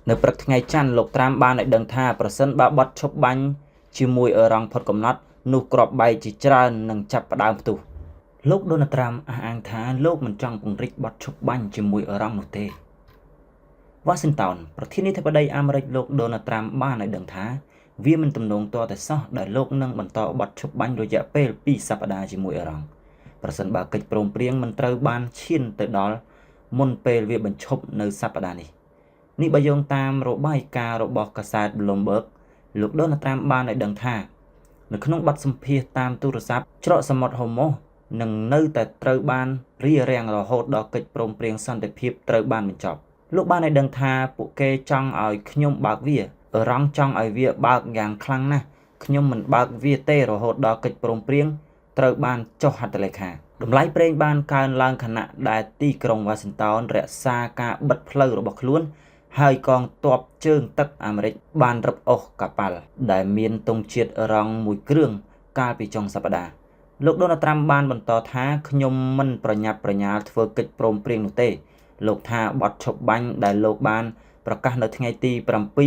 នៅព្រឹកថ្ងៃច័ន្ទលោកត្រាំបានឲ្យដឹងថាប្រសិនបើបត់ឈប់បាញ់ជាមួយអឺរ៉ង់ផុតកំណត់នោះគ្រាប់បែកជាច្រើននឹងចាប់ផ្ដើមផ្ទុះលោកដូណាល់ត្រាំអះអាងថាលោកមិនចង់ពង្រីកបត់ឈប់បាញ់ជាមួយអឺរ៉ង់នោះទេវ៉ាស៊ីនតោនប្រធានាធិបតីអាមេរិកលោកដូណាល់ត្រាំបានឲ្យដឹងថាវាមិនទំនងទាល់តែសោះដែលលោកនឹងបន្តបត់ឈប់បាញ់រយៈពេល2សប្តាហ៍ជាមួយអឺរ៉ង់ប្រសិនបើកិច្ចព្រមព្រៀងមិនត្រូវបានឈានទៅដល់មុនពេលវាបញ្ឈប់នៅសប្តាហ៍នេះនេះបើយោងតាមរបាយការណ៍របស់កាសែត Bloomberg លោកដូណាល់ត្រាំបានឲ្យដឹងថានៅក្នុងបទសម្ភាសន៍តាមទូរស័ព្ទច្រកសមុទ្រហូម៉ូសនឹងនៅតែត្រូវបានរារាំងរហូតដល់កិច្ចព្រមព្រៀងសន្តិភាពត្រូវបានបញ្ចប់លោកបានឲ្យដឹងថាពួកគេចង់ឲ្យខ្ញុំបើកវាអឺរ៉ង់ចង់ឲ្យវាបើកយ៉ាងខ្លាំងណាស់ខ្ញុំមិនបើកវាទេរហូតដល់កិច្ចព្រមព្រៀងត្រូវបានចុះហត្ថលេខាតម្លៃប្រេងបានកើនឡើងខណៈដែលទីក្រុងវ៉ាស៊ីនតោនរក្សាការបិទផ្លូវរបស់ខ្លួនហើយកងទ័ពជើងទឹកអាមេរិកបានរឹបអូសកប៉ាល់ដែលមានទង់ជាតិអឺរ៉ង់មួយគ្រឿងកាលពីចុងសប្តាហ៍លោកដូណាល់ត្រាំបានបន្តថាខ្ញុំមិនប្រញាប់ប្រញាល់ធ្វើកិច្ចព្រមព្រៀងនោះទេលោកថាបទឈប់បាញ់ដែលលោកបានប្រកាសនៅថ្ងៃទី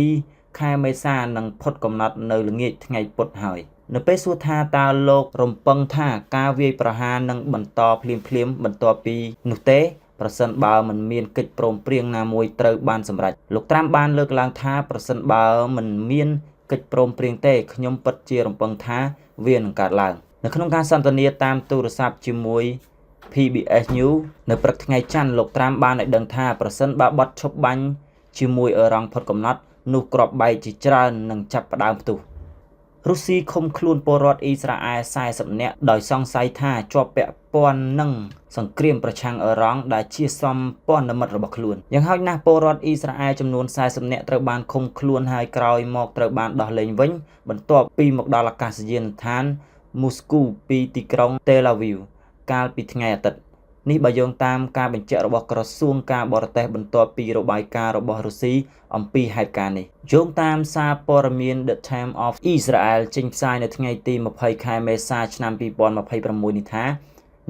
7ខែមេសានឹងផុតកំណត់នៅល្ងាចថ្ងៃពុធហើយនៅពេលសួរថាតើលោករំពឹងថាការវាយប្រហារនឹងបន្តភ្លាមបន្ទាប់ពីនោះទេប្រសិនបើមិនមានកិច្ចព្រមព្រៀងណាមួយត្រូវបានសម្រេចលោកត្រាំបានលើកឡើងថាប្រសិនបើមិនមានកិច្ចព្រមព្រៀងទេខ្ញុំពិតជារំពឹងថាវានឹងកើតឡើងនៅក្នុងការសន្ទនាតាមទូរស័ព្ទជាមួយ PBS News នៅព្រឹកថ្ងៃច័ន្ទលោកត្រាំបានឲ្យដឹងថាប្រសិនបើបត់ឈប់បាញ់ជាមួយអឺរ៉ង់ផុតកំណត់នោះគ្រាប់បែកជាច្រើននឹងចាប់ផ្ដើមផ្ទុះរុស្ស៊ីឃុំខ្លួនពលរដ្ឋអ៊ីស្រាអែល40នាក់ដោយសង្ស័យថាជាប់ពាក់ព័ន្ធនឹងសង្គ្រាមប្រឆាំងអឺរ៉ង់ដែលជាសមព័ន្ធមិត្តរបស់ខ្លួនយ៉ាងហោចណាស់ពលរដ្ឋអ៊ីស្រាអែលចំនួន40នាក់ត្រូវបានឃុំខ្លួនហើយក្រោយមកត្រូវបានដោះលែងវិញបន្ទាប់ពីមកដល់អាកាសយានដ្ឋានមូស្គូពីទីក្រុងតេឡាវីវកាលពីថ្ងៃអាទិត្យនេះបើយោងតាមការបញ្ជាក់របស់ក្រសួងការបរទេសបន្ទាប់ពីរបាយការណ៍របស់រុស្ស៊ីអំពីហេតុការណ៍នេះយោងតាមសារព័ត៌មាន The Times of Israel ចេញផ្សាយនៅថ្ងៃទី20ខែមេសាឆ្នាំ2026នេះថា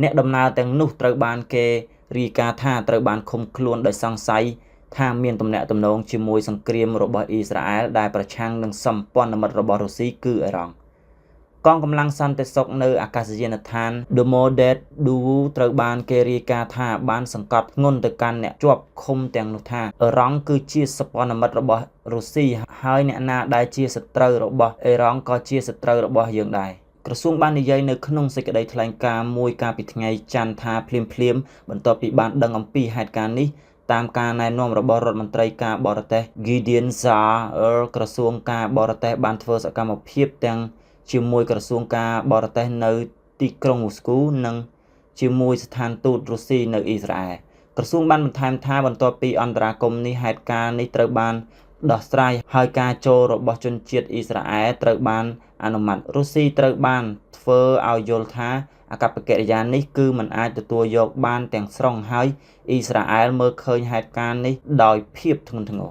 អ្នកដំណើរទាំងនោះត្រូវបានគេរាយការណ៍ថាត្រូវបានឃុំខ្លួនដោយសង្ស័យថាមានទំនាក់ទំនងជាមួយសង្គ្រាមរបស់អ៊ីស្រាអែលដែលប្រឆាំងនឹងសម្ព័ន្ធមិត្តរបស់រុស្ស៊ីគឺអ៊ីរ៉ង់កងកម្លាំងសន្តិសុខនៅអាកាសយានដ្ឋាន Domodedovo ត្រូវបានគេរាយការណ៍ថាបានសង្កត់ធ្ងន់ទៅកាន់អ្នកជាប់ឃុំទាំងនោះថាអ៊ីរ៉ង់គឺជាសព្វនមិត្តរបស់រុស្ស៊ីហើយអ្នកណាដែលជាសត្រូវរបស់អ៊ីរ៉ង់ក៏ជាសត្រូវរបស់យើងដែរក្រសួងបាននិយាយនៅក្នុងសេចក្តីថ្លែងការណ៍មួយកាលពីថ្ងៃច័ន្ទថាភ្លាមបន្ទាប់ពីបានដឹងអំពីហេតុការណ៍នេះតាមការណែនាំរបស់រដ្ឋមន្ត្រីការបរទេស Gideon Saar ក្រសួងការបរទេសបានធ្វើសកម្មភាពទាំងជាមួយក្រសួងការបរទេសនៅទីក្រុងមូស្គូនិងជាមួយស្ថានទូតរុស្ស៊ីនៅអ៊ីស្រាអែលក្រសួងបានបន្ថែមថាបន្ទាប់ពីអន្តរាគមន៍នេះហេតុការណ៍នេះត្រូវបានដោះស្រាយហើយការចូលរបស់ជនជាតិអ៊ីស្រាអែលត្រូវបានអនុម័តរុស្ស៊ីត្រូវបានធ្វើឲ្យយល់ថាអាកប្បកិរិយានេះគឺមិនអាចទទួលយកបានទាំងស្រុងហើយអ៊ីស្រាអែលមើលឃើញហេតុការណ៍នេះដោយភាពធ្ងន់ធ្ងរ